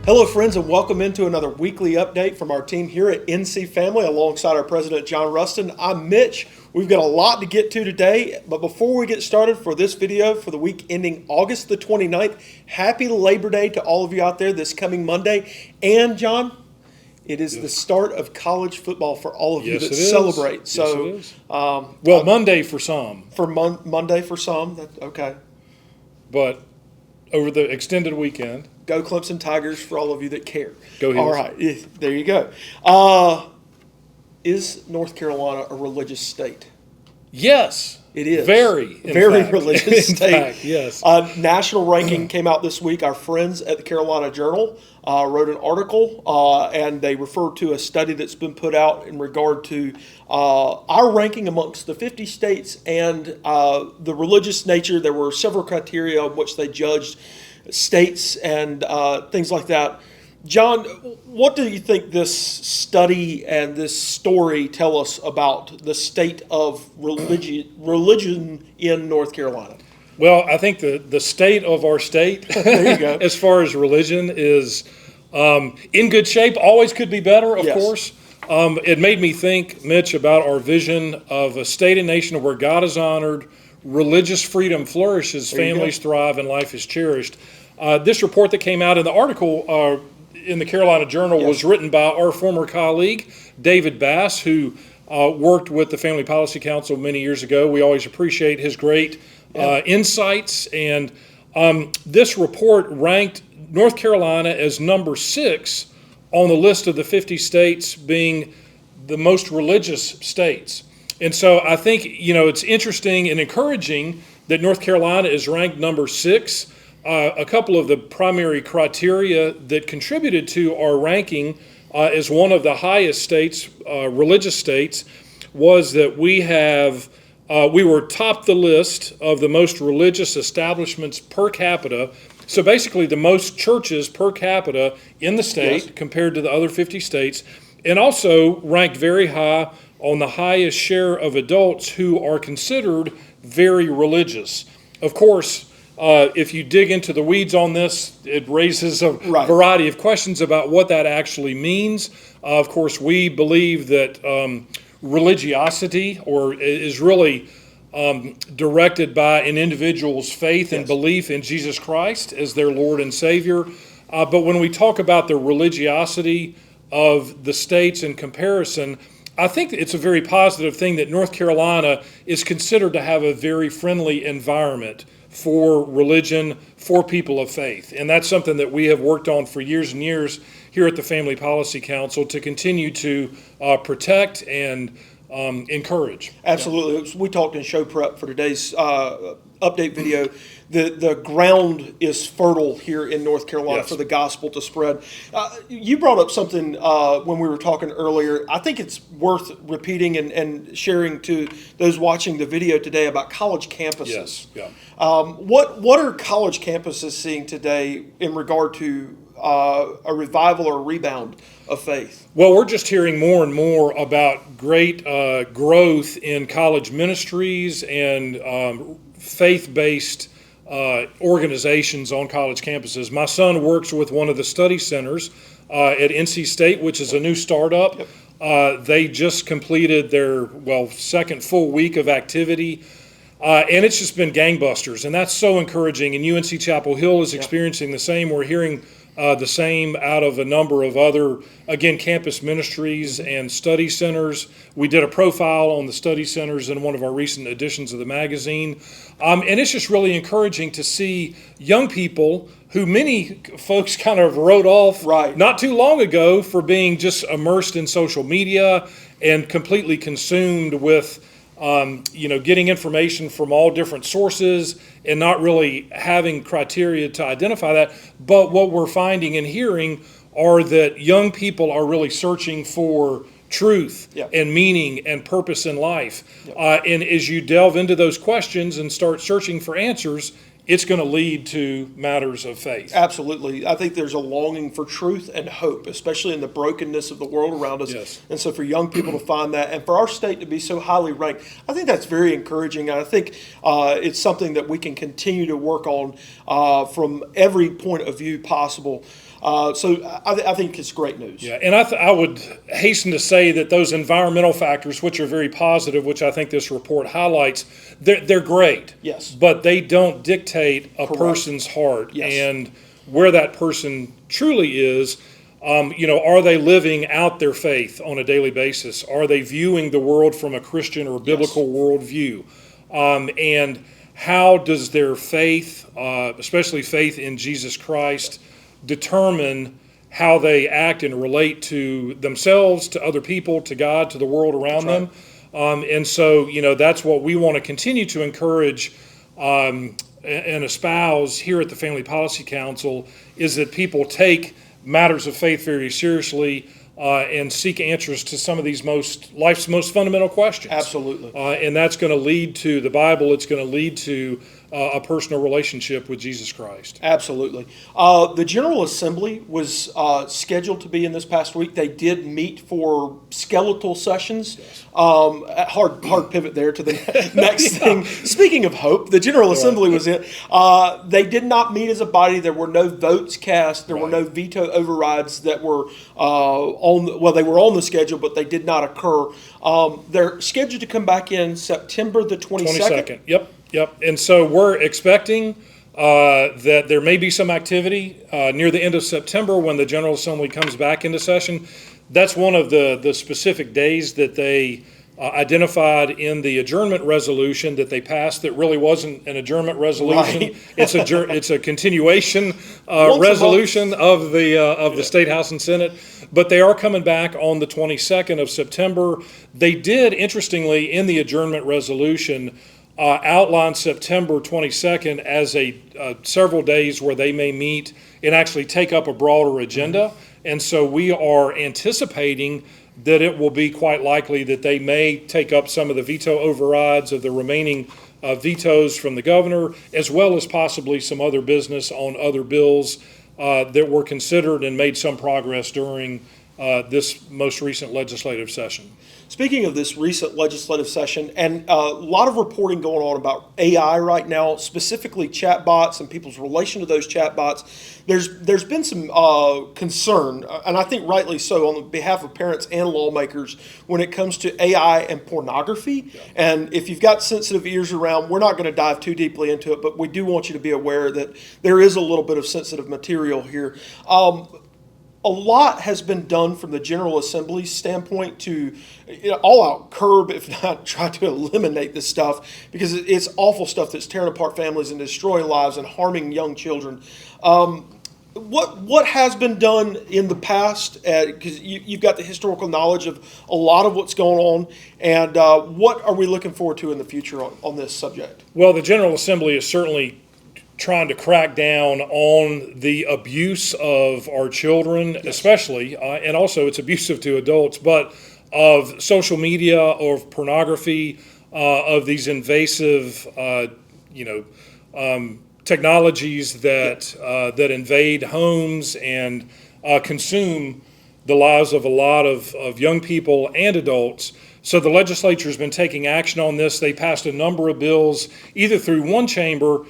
Hello, friends, and welcome into another weekly update from our team here at NC Family alongside our president, John Rustin. I'm Mitch. We've got a lot to get to today, but before we get started for this video for the week ending August the 29th, happy Labor Day to all of you out there this coming Monday. And, John, it is the start of college football for all of you that celebrate. So, yes, it is. Monday for some. Monday for some, okay. But over the extended weekend. Go Clemson Tigers for all of you that care. Go Heels. All right, there you go. Is North Carolina a religious state? Yes. It is. Very religious state. Fact, yes. National ranking came out this week. Our friends at the Carolina Journal wrote an article, and they referred to a study that's been put out in regard to our ranking amongst the 50 states and the religious nature. There were several criteria on which they judged states and things like that. John, what do you think this study and this story tell us about the state of religion in North Carolina? Well, I think the state of our state, there you go. As far as religion, is in good shape. Always could be better, of course. It made me think, Mitch, about our vision of a state and nation where God is honored, religious freedom flourishes, families thrive, and life is cherished. This report that came out in the article in the Carolina Journal was written by our former colleague, David Bass, who worked with the Family Policy Council many years ago. We always appreciate his great insights. And this report ranked North Carolina as number 6 on the list of the 50 states being the most religious states. And so I think, it's interesting and encouraging that North Carolina is ranked number 6. A couple of the primary criteria that contributed to our ranking as one of the highest states, religious states, was that we were top the list of the most religious establishments per capita. So basically the most churches per capita in the state compared to the other 50 states, and also ranked very high on the highest share of adults who are considered very religious. Of course, if you dig into the weeds on this, it raises a variety of questions about what that actually means. Of course, we believe that religiosity is really directed by an individual's faith and belief in Jesus Christ as their Lord and Savior. But when we talk about the religiosity of the states in comparison, I think it's a very positive thing that North Carolina is considered to have a very friendly environment for religion, for people of faith. And that's something that we have worked on for years and years here at the Family Policy Council to continue to protect and encourage. Absolutely. We talked in show prep for today's update video. The ground is fertile here in North Carolina for the gospel to spread. You brought up something when we were talking earlier. I think it's worth repeating and sharing to those watching the video today about college campuses. What are college campuses seeing today in regard to a revival or a rebound of faith? Well, we're just hearing more and more about great growth in college ministries and faith-based organizations on college campuses. My son works with one of the study centers at NC State, which is a new startup. They just completed their, second full week of activity. And it's just been gangbusters, and that's so encouraging. And UNC Chapel Hill is experiencing the same. We're hearing the same out of a number of other, again, campus ministries and study centers. We did a profile on the study centers in one of our recent editions of the magazine. And it's just really encouraging to see young people who many folks kind of wrote off not too long ago for being just immersed in social media and completely consumed with getting information from all different sources and not really having criteria to identify that. But what we're finding and hearing are that young people are really searching for truth and meaning and purpose in life. And as you delve into those questions and start searching for answers, it's going to lead to matters of faith. Absolutely. I think there's a longing for truth and hope, especially in the brokenness of the world around us. Yes. And so for young people to find that, and for our state to be so highly ranked, I think that's very encouraging. And I think it's something that we can continue to work on from every point of view possible. I think it's great news. Yeah, and I would hasten to say that those environmental factors, which are very positive, which I think this report highlights, they're great. Yes. But they don't dictate a person's heart. Yes. And where that person truly is, are they living out their faith on a daily basis? Are they viewing the world from a Christian or biblical worldview? And how does their faith, especially faith in Jesus Christ, determine how they act and relate to themselves, to other people, to God, to the world around them? And so, that's what we want to continue to encourage and espouse here at the Family Policy Council, is that people take matters of faith very seriously and seek answers to some of these life's most fundamental questions. Absolutely. And that's going to lead to the Bible. It's going to lead to a personal relationship with Jesus Christ. Absolutely. The General Assembly was scheduled to be in this past week. They did meet for skeletal sessions. Yes. Hard pivot there to the next thing. Speaking of hope, the General Assembly was in. They did not meet as a body. There were no votes cast. There were no veto overrides that were they were on the schedule, but they did not occur. They're scheduled to come back in September the 22nd. Yep. And so we're expecting that there may be some activity near the end of September when the General Assembly comes back into session. That's one of the specific days that they identified in the adjournment resolution that they passed that really wasn't an adjournment resolution. Right. It's a continuation resolution of the State House and Senate. But they are coming back on the 22nd of September. They did, interestingly, in the adjournment resolution, outline September 22nd as several days where they may meet and actually take up a broader agenda. And so we are anticipating that it will be quite likely that they may take up some of the veto overrides of the remaining vetoes from the governor, as well as possibly some other business on other bills that were considered and made some progress during this most recent legislative session. Speaking of this recent legislative session, and a lot of reporting going on about AI right now, specifically chatbots and people's relation to those chatbots, there's been some concern, and I think rightly so, on behalf of parents and lawmakers when it comes to AI and pornography. Yeah. And if you've got sensitive ears around, we're not going to dive too deeply into it, but we do want you to be aware that there is a little bit of sensitive material here. A lot has been done from the General Assembly's standpoint to all out curb, if not try to eliminate this stuff, because it's awful stuff that's tearing apart families and destroying lives and harming young children. What has been done in the past, because you've got the historical knowledge of a lot of what's going on, and what are we looking forward to in the future on this subject? Well, the General Assembly is certainly trying to crack down on the abuse of our children, yes, especially, and also it's abusive to adults, but of social media, of pornography, of these invasive, technologies that invade homes and consume the lives of a lot of young people and adults. So the legislature has been taking action on this. They passed a number of bills, either through one chamber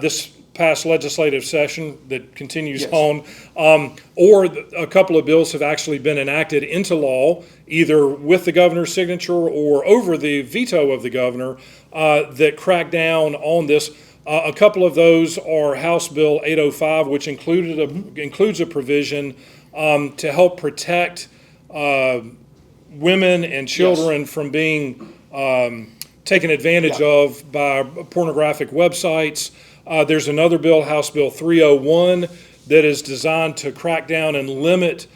this past legislative session that continues, yes, on, or a couple of bills have actually been enacted into law, either with the governor's signature or over the veto of the governor, that crack down on this. A couple of those are House Bill 805, which includes a provision to help protect women and children, yes, from being taken advantage, yeah, of by pornographic websites. There's another bill, House Bill 301, that is designed to crack down and limit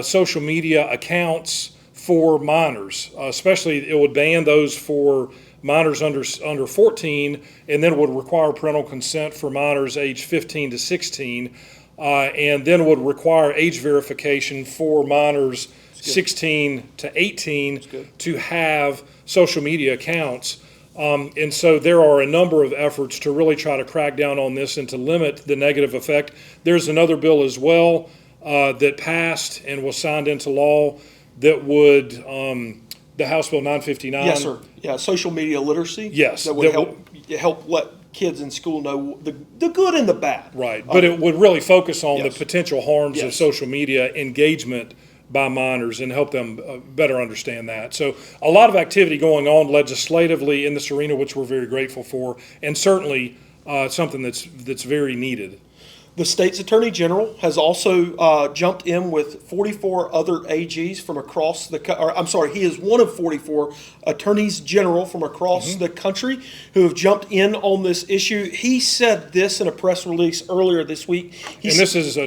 social media accounts for minors. Especially, it would ban those for minors under 14, and then would require parental consent for minors aged 15 to 16, and then would require age verification for minors 16 to 18 to have social media accounts. And so there are a number of efforts to really try to crack down on this and to limit the negative effect. There's another bill as well that passed and was signed into law that would, the House Bill 959. Yes, sir. Yeah, social media literacy. Yes. That would help let kids in school know the good and the bad. Right, but it would really focus on Yes. the potential harms of Yes. social media engagement by minors and help them better understand that. So a lot of activity going on legislatively in this arena, which we're very grateful for, and certainly something that's very needed. The state's attorney general has also jumped in with 44 other AGs from across he is one of 44 attorneys general from across the country who have jumped in on this issue. He said this in a press release earlier this week. This is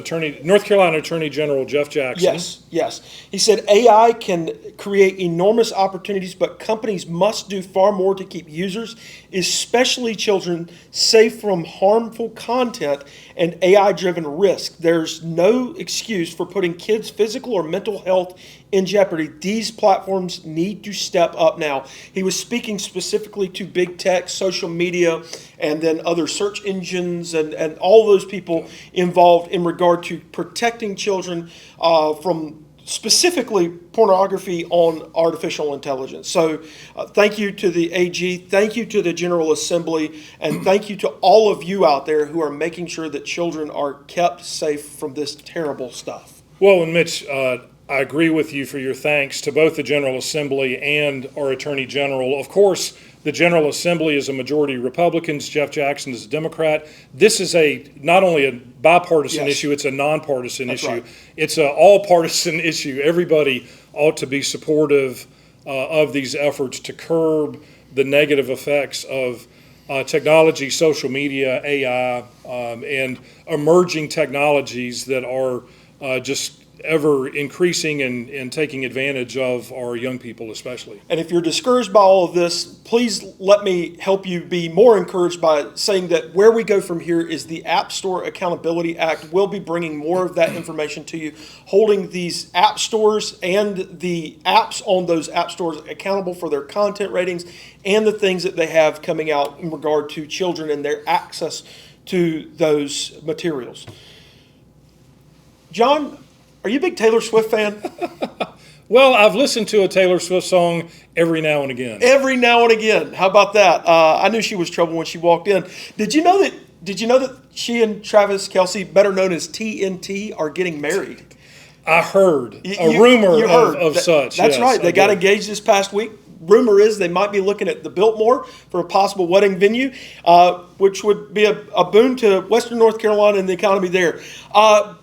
North Carolina Attorney General Jeff Jackson. Yes. He said AI can create enormous opportunities, but companies must do far more to keep users, especially children, safe from harmful content and AI-driven risk. There's no excuse for putting kids' physical or mental health in jeopardy. These platforms need to step up now. He was speaking specifically to big tech, social media, and then other search engines and all those people involved in regard to protecting children from specifically pornography on artificial intelligence. So thank you to the AG, thank you to the General Assembly, and thank you to all of you out there who are making sure that children are kept safe from this terrible stuff. Well, and Mitch, I agree with you for your thanks to both the General Assembly and our Attorney General. Of course, the General Assembly is a majority Republicans. Jeff Jackson is a Democrat. This is not only a bipartisan issue, it's a nonpartisan issue. Right. It's an all-partisan issue. Everybody ought to be supportive of these efforts to curb the negative effects of technology, social media, AI, and emerging technologies that are just ever increasing and taking advantage of our young people especially. And if you're discouraged by all of this, please let me help you be more encouraged by saying that where we go from here is the App Store Accountability Act. We'll be bringing more of that information to you, holding these app stores and the apps on those app stores accountable for their content ratings and the things that they have coming out in regard to children and their access to those materials. John, are you a big Taylor Swift fan? Well, I've listened to a Taylor Swift song every now and again. Every now and again. How about that? I knew she was trouble when she walked in. Did you know that she and Travis Kelce, better known as TNT, are getting married? I heard a rumor of such. That's yes, right. They got engaged this past week. Rumor is they might be looking at the Biltmore for a possible wedding venue, which would be a boon to Western North Carolina and the economy there.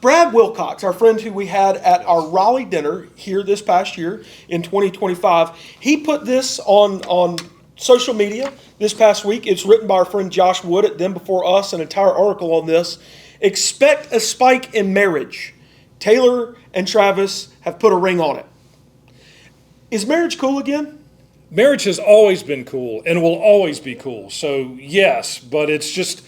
Brad Wilcox, our friend who we had at our Raleigh dinner here this past year in 2025, he put this on social media this past week. It's written by our friend Josh Wood at Them Before Us, an entire article on this. Expect a spike in marriage. Taylor and Travis have put a ring on it. Is marriage cool again? Marriage has always been cool and will always be cool. So yes, but it's just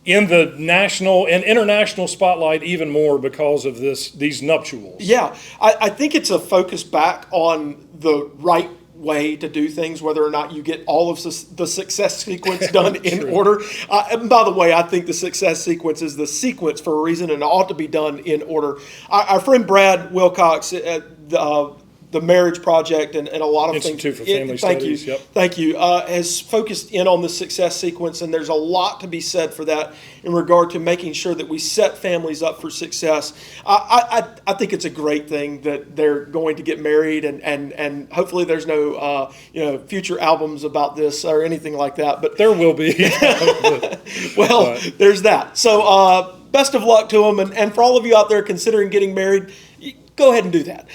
in the national and international spotlight even more because of these nuptials. Yeah, I think it's a focus back on the right way to do things, whether or not you get all of the success sequence done in order. And by the way, I think the success sequence is the sequence for a reason and it ought to be done in order. Our friend Brad Wilcox at the Marriage Project and a lot of Institute things. for Family Studies. Thank you. Has focused in on the success sequence, and there's a lot to be said for that in regard to making sure that we set families up for success. I think it's a great thing that they're going to get married, and hopefully there's no future albums about this or anything like that. But there will be. There's that. So best of luck to them, and for all of you out there considering getting married, go ahead and do that.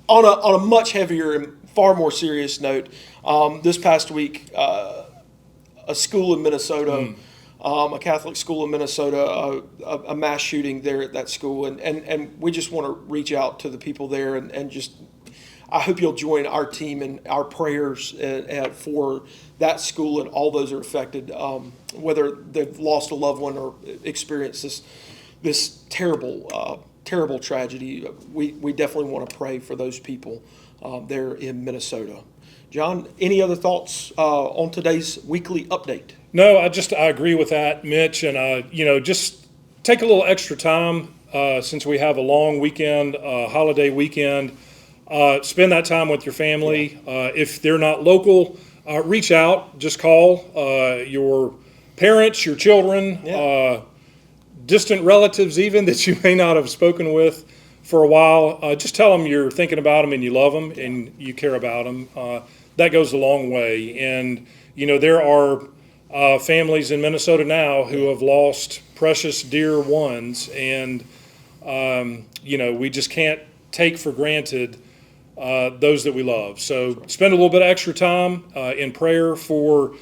On a much heavier and far more serious note, this past week, a school in Minnesota, a Catholic school in Minnesota, a mass shooting there at that school, and we just want to reach out to the people there and just, I hope you'll join our team in our prayers for that school and all those who are affected, whether they've lost a loved one or experienced this terrible tragedy. We definitely want to pray for those people there in Minnesota. John, any other thoughts on today's weekly update? No, I agree with that, Mitch, and just take a little extra time since we have a long weekend, holiday weekend. Spend that time with your family. If they're not local, reach out. Just call your parents, your children, distant relatives, even that you may not have spoken with for a while. Just tell them you're thinking about them and you love them and you care about them. That goes a long way. And there are families in Minnesota now who have lost precious dear ones, and we just can't take for granted those that we love. So spend a little bit of extra time in prayer for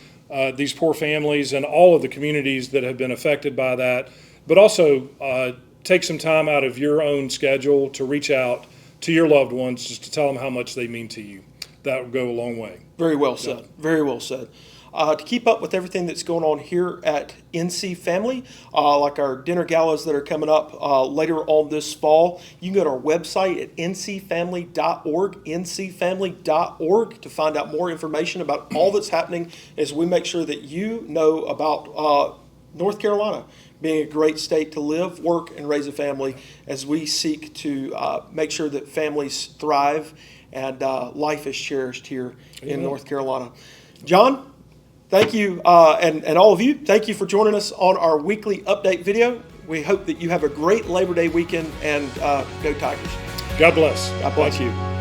these poor families and all of the communities that have been affected by that. But also take some time out of your own schedule to reach out to your loved ones, just to tell them how much they mean to you. That would go a long way. Very well said. Very well said. To keep up with everything that's going on here at NC Family, like our dinner galas that are coming up later on this fall, you can go to our website at ncfamily.org, ncfamily.org, to find out more information about all that's happening as we make sure that you know about North Carolina being a great state to live, work, and raise a family, as we seek to make sure that families thrive and life is cherished here in North Carolina. John, thank you, and all of you, thank you for joining us on our weekly update video. We hope that you have a great Labor Day weekend, and go Tigers. God bless. God bless you.